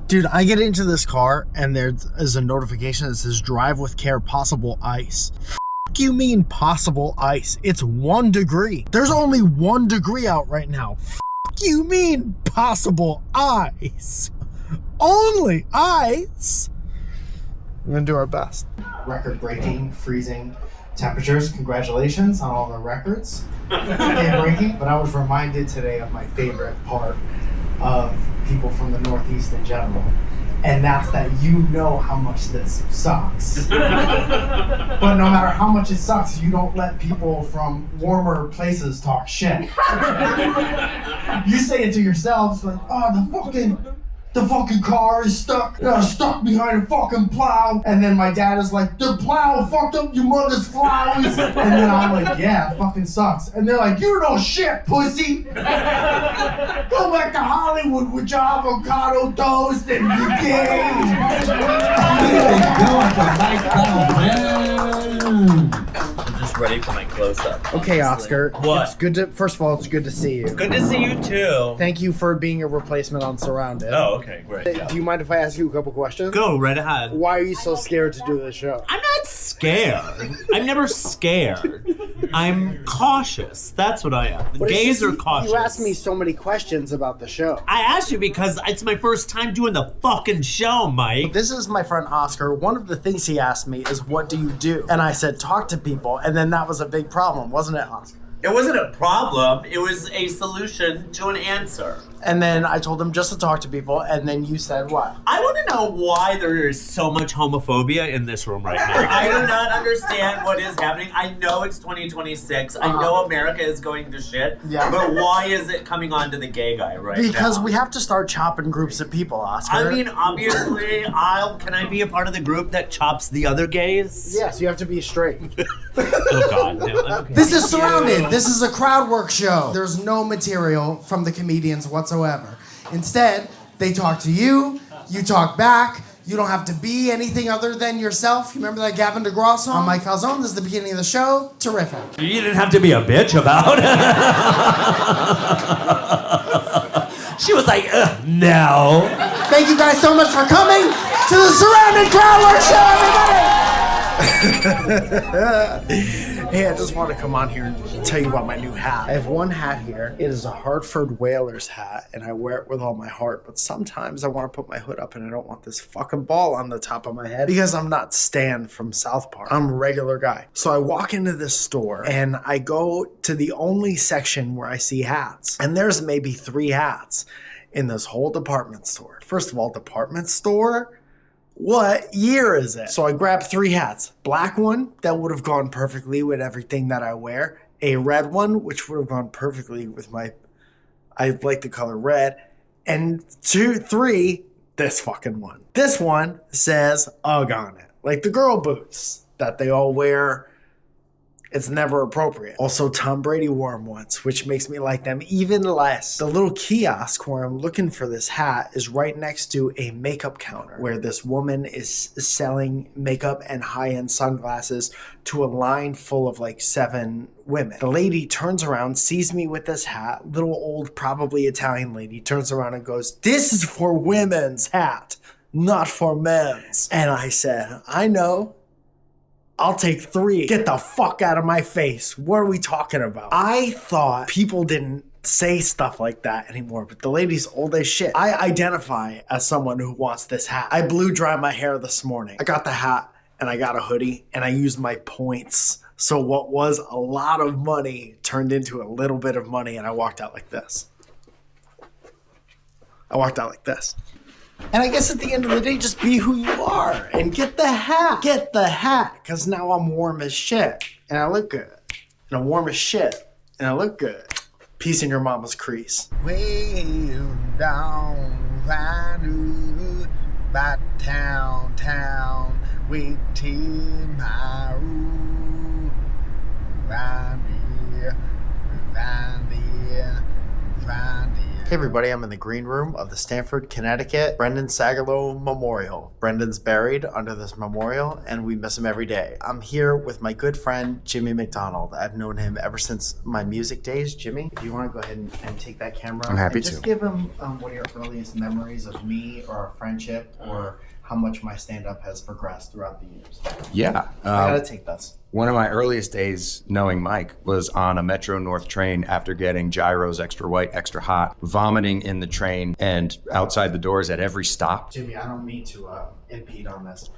Dude, I get into this car and there is a notification that says drive with care, possible ice. F*** you mean possible ice? It's 1 degree. There's only 1 degree out right now. F*** you mean possible ice? Only ice? We're gonna do our best. Record-breaking, freezing temperatures. Congratulations on all the records. Breaking. But I was reminded today of my favorite part of people from the Northeast in general, and that's that you know how much this sucks. But no matter how much it sucks, you don't let people from warmer places talk shit. You say it to yourselves like, oh, the fucking car is stuck behind a fucking plow. And then my dad is like, the plow fucked up your mother's flowers. And then I'm like, yeah, it fucking sucks. And they're like, you know shit, pussy. Go back to Hollywood with your avocado toast and your game. I'm just ready for my close-up. Okay, Oscar. What? It's good to, first of all, it's good to see you. Good to see you too. Thank you for being a replacement on Surrounded. Oh, okay, great. Yeah. Do you mind if I ask you a couple questions? Go right ahead. Why are you so scared to do this show? I'm not scared. I'm never scared. I'm cautious. That's what I am. The gays are cautious. You asked me so many questions about the show. I asked you because it's my first time doing the fucking show, Mike. This is my friend Oscar. One of the things he asked me is, what do you do? And I said, talk to people. And then that was a big problem, wasn't it, Oscar? It wasn't a problem. It was a solution to an answer. And then I told him just to talk to people, and then you said what? I want to know why there is so much homophobia in this room right now. I do not understand what is happening. I know it's 2026. I know America is going to shit. Yeah. But why is it coming on to the gay guy right now? Because we have to start chopping groups of people, Oscar. I mean, obviously, can I be a part of the group that chops the other gays? Yes, you have to be straight. Oh, God. No, okay. This is Surrounded. This is a crowd work show. There's no material from the comedians whatsoever. Instead, they talk to you, you talk back. You don't have to be anything other than yourself. You remember that Gavin DeGraw song? I'm Mike Falzone. This is the beginning of the show. Terrific. You didn't have to be a bitch about it. She was like, no. Thank you guys so much for coming to the Surrounded Crowd Work Show, everybody! Hey, I just want to come on here and tell you about my new hat. I have one hat here. It is a Hartford Whalers hat, and I wear it with all my heart. But sometimes I want to put my hood up, and I don't want this fucking ball on the top of my head because I'm not Stan from South Park. I'm a regular guy. So I walk into this store, and I go to the only section where I see hats. And there's maybe 3 hats in this whole department store. First of all, department store? What year is it? So I grabbed 3 hats. Black one, that would have gone perfectly with everything that I wear. A red one, which would have gone perfectly with I like the color red. And 3, this fucking one. This one says UGG on it. Like the girl boots that they all wear. It's never appropriate. Also, Tom Brady wore them once, which makes me like them even less. The little kiosk where I'm looking for this hat is right next to a makeup counter where this woman is selling makeup and high-end sunglasses to a line full of like 7 women. The lady turns around, sees me with this hat, little old, probably Italian lady, turns around and goes, "This is for women's hat, not for men's." And I said, "I know. I'll take 3. Get the fuck out of my face. What are we talking about?" I thought people didn't say stuff like that anymore, but the lady's old as shit. I identify as someone who wants this hat. I blew dry my hair this morning. I got the hat and I got a hoodie and I used my points. So what was a lot of money turned into a little bit of money, and I walked out like this. And I guess at the end of the day, just be who you are and get the hat. Get the hat, because now I'm warm as shit and I look good. And I'm warm as shit and I look good. Peace in your mama's crease. Way down, Vanu, by town, wait till my room. Randy. Hey everybody, I'm in the green room of the Stamford, Connecticut Brendan Sagalow Memorial. Brendan's buried under this memorial and we miss him every day. I'm here with my good friend, Jimmy McDonald. I've known him ever since my music days. Jimmy, if you want to go ahead and take that camera. I'm happy and just to. give him one of your earliest memories of me or our friendship or how much my stand-up has progressed throughout the years. Yeah. I gotta take this. One of my earliest days knowing Mike was on a Metro North train after getting gyros extra white, extra hot, vomiting in the train and outside the doors at every stop. Jimmy, I don't mean to impede on this.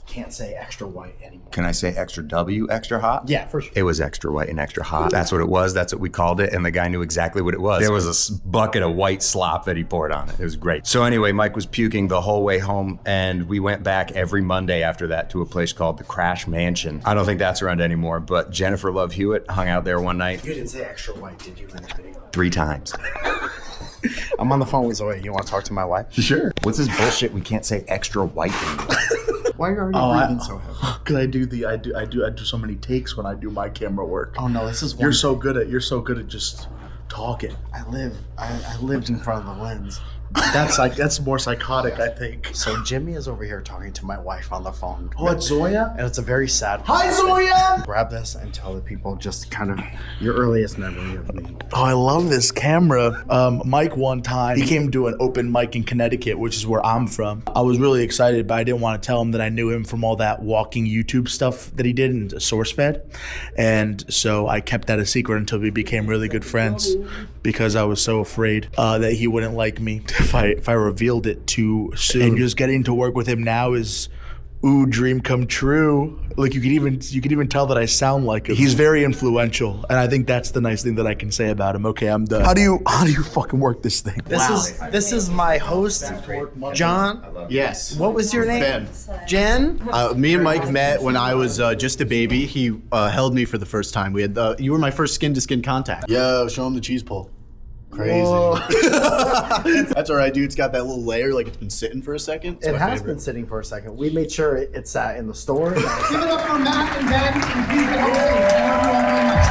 Can't say extra white anymore. Can I say extra W, extra hot? Yeah, for sure. It was extra white and extra hot. That's what it was. That's what we called it. And the guy knew exactly what it was. There was a bucket of white slop that he poured on it. It was great. So anyway, Mike was puking the whole way home. And we went back every Monday after that to a place called the Crash Mansion. I don't think that's around anymore, but Jennifer Love Hewitt hung out there one night. You didn't say extra white, did you, in the video? 3 times. I'm on the phone with Zoe. You want to talk to my wife? Sure. What's this bullshit? We can't say extra white anymore. Why are you breathing so heavy? Because I do so many takes when I do my camera work. Oh no, this is You're so good at just talking. I lived in front of the lens. That's more psychotic, I think. So Jimmy is over here talking to my wife on the phone. Oh, it's Zoya? And it's a very sad. Hi, Zoya! Grab this and tell the people just kind of your earliest memory of me. Oh, I love this camera. Mike one time, he came to an open mic in Connecticut, which is where I'm from. I was really excited, but I didn't want to tell him that I knew him from all that walking YouTube stuff that he did in SourceFed. And so I kept that a secret until we became really good friends because I was so afraid that he wouldn't like me if I revealed it too soon. And just getting to work with him now is dream come true. Like you could even tell that I sound like him. He's very influential, and I think that's the nice thing that I can say about him. Okay, I'm done. How do you fucking work this thing? This is my host, John. Yes. What was your name? Ben. Jen. Me and Mike met when I was just a baby. He held me for the first time. You were my first skin-to-skin contact. Yo, show him the cheese pull. Crazy. That's all right, dude. It's got that little layer, like it's been sitting for a second. It's It my has favorite. been sitting for a second. We made sure it sat in the store. Give it up for Matt and Ben, and please get hosting. I love you all very much.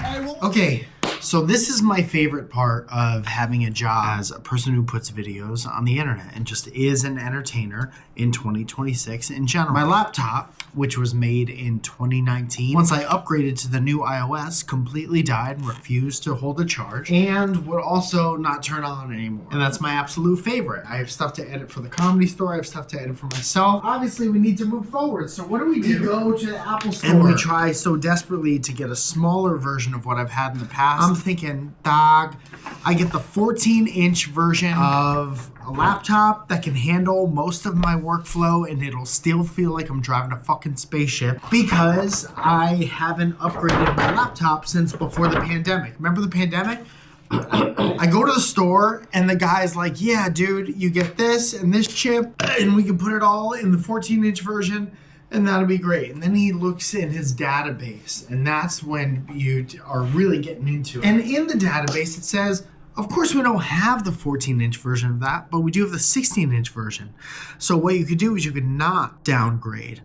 Thank you. Okay, so this is my favorite part of having a job as a person who puts videos on the internet and just is an entertainer in 2026 in general. My laptop, which was made in 2019, once I upgraded to the new iOS, completely died and refused to hold a charge and would also not turn on anymore. And that's my absolute favorite. I have stuff to edit for the Comedy Store. I have stuff to edit for myself. Obviously, we need to move forward. So what do? We go to the Apple Store and we try so desperately to get a smaller version of what I've had in the past. I'm thinking, dog, I get the 14-inch version of a laptop that can handle most of my workflow and it'll still feel like I'm driving a fucking spaceship because I haven't upgraded my laptop since before the pandemic. Remember the pandemic? I go to the store and the guy's like, yeah, dude, you get this and this chip and we can put it all in the 14-inch version and that'll be great. And then he looks in his database and that's when you are really getting into it. And in the database, it says, of course, we don't have the 14-inch version of that, but we do have the 16-inch version. So what you could do is you could not downgrade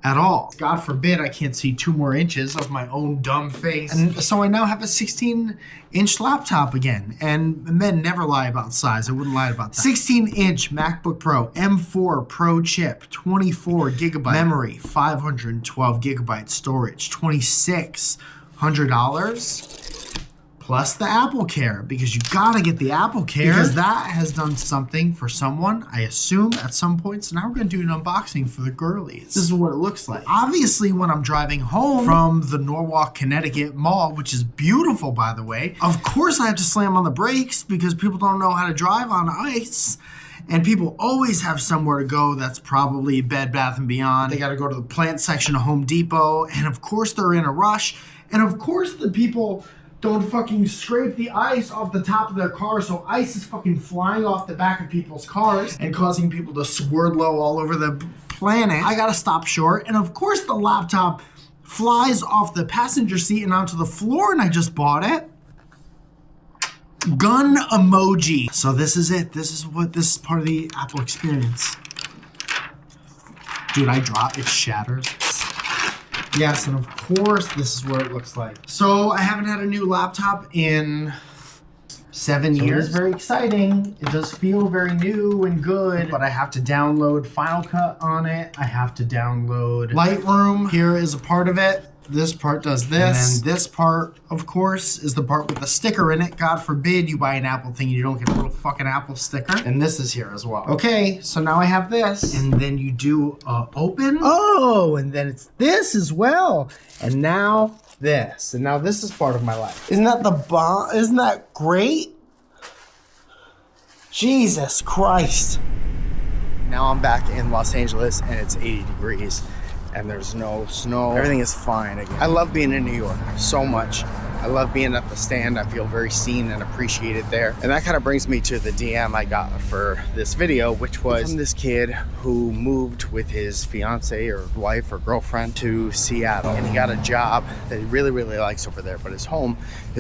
at all. God forbid I can't see 2 more inches of my own dumb face. And so I now have a 16-inch laptop again. And men never lie about size. I wouldn't lie about that. 16-inch MacBook Pro, M4 Pro chip, 24 gigabyte memory, 512 gigabyte storage, $2,600. Plus the Apple Care, because you gotta get the Apple Care because that has done something for someone, I assume, at some point. So now we're gonna do an unboxing for the girlies. This is what it looks like. Obviously, when I'm driving home from the Norwalk, Connecticut mall, which is beautiful, by the way, of course I have to slam on the brakes because people don't know how to drive on ice. And people always have somewhere to go that's probably Bed Bath & Beyond. They gotta go to the plant section of Home Depot. And of course they're in a rush. And of course the people don't fucking scrape the ice off the top of their car, so ice is fucking flying off the back of people's cars and causing people to swirl all over the planet. I gotta stop short, and of course the laptop flies off the passenger seat and onto the floor, and I just bought it. Gun emoji. So this is it. This is part of the Apple experience. Dude, I drop, it shatters. Yes, and of course, this is what it looks like. So I haven't had a new laptop in 7 years. It is very exciting. It does feel very new and good, but I have to download Final Cut on it. I have to download Lightroom. Here is a part of it. This part does this. And then this part, of course, is the part with the sticker in it. God forbid you buy an Apple thing and you don't get a little fucking Apple sticker. And this is here as well. Okay, so now I have this. And then you do open. Oh, and then it's this as well. And now this. And now this is part of my life. Isn't that the bomb? Isn't that great? Jesus Christ. Now I'm back in Los Angeles and it's 80 degrees. And there's no snow. Everything is fine again. I love being in New York so much. I love being at the stand. I feel very seen and appreciated there. And that kind of brings me to the DM I got for this video, which was from this kid who moved with his fiance or wife or girlfriend to Seattle. And he got a job that he really, really likes over there. But his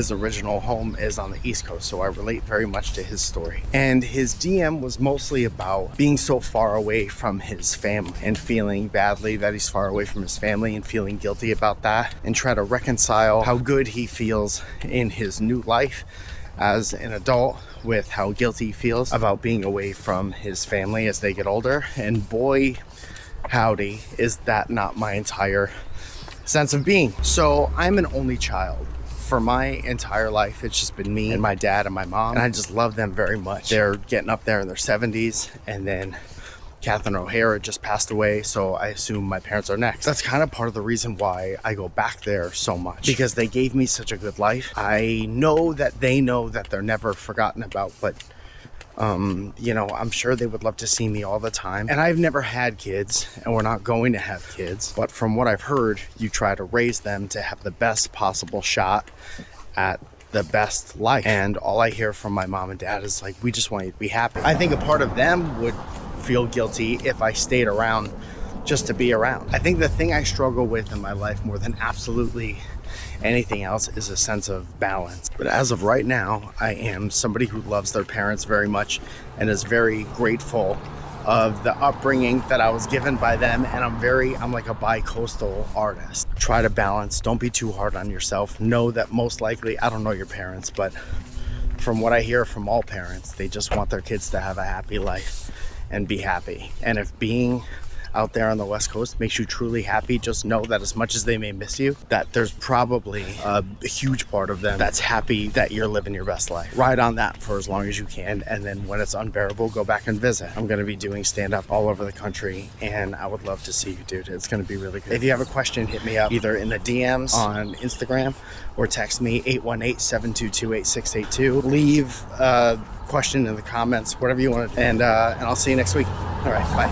original home is on the East Coast. So I relate very much to his story. And his DM was mostly about being so far away from his family and feeling badly that he's far away from his family and feeling guilty about that, and try to reconcile how good he feels in his new life as an adult with how guilty he feels about being away from his family as they get older. And boy, howdy, is that not my entire sense of being. So I'm an only child. For my entire life, it's just been me and my dad and my mom, and I just love them very much. They're getting up there in their 70s, and then Catherine O'Hara just passed away, so I assume my parents are next. That's kind of part of the reason why I go back there so much, because they gave me such a good life. I know that they know that they're never forgotten about, but you know, I'm sure they would love to see me all the time. And I've never had kids, and we're not going to have kids, but from what I've heard, you try to raise them to have the best possible shot at the best life. And all I hear from my mom and dad is like, we just want you to be happy. I think a part of them would feel guilty if I stayed around just to be around. I think the thing I struggle with in my life more than absolutely anything else is a sense of balance. But as of right now, I am somebody who loves their parents very much and is very grateful of the upbringing that I was given by them. And I'm like a bi-coastal artist. Try to balance. Don't be too hard on yourself. Know that most likely, I don't know your parents, but from what I hear from all parents, they just want their kids to have a happy life and be happy. And if being out there on the West Coast makes you truly happy, just know that as much as they may miss you, that there's probably a huge part of them that's happy that you're living your best life. Ride on that for as long as you can, and then when it's unbearable, go back and visit. I'm gonna be doing stand-up all over the country, and I would love to see you, dude. It's gonna be really good. If you have a question, hit me up either in the DMs on Instagram or text me 818-722-8682. Leave a question in the comments, whatever you want to do, and I'll see you next week. All right, bye.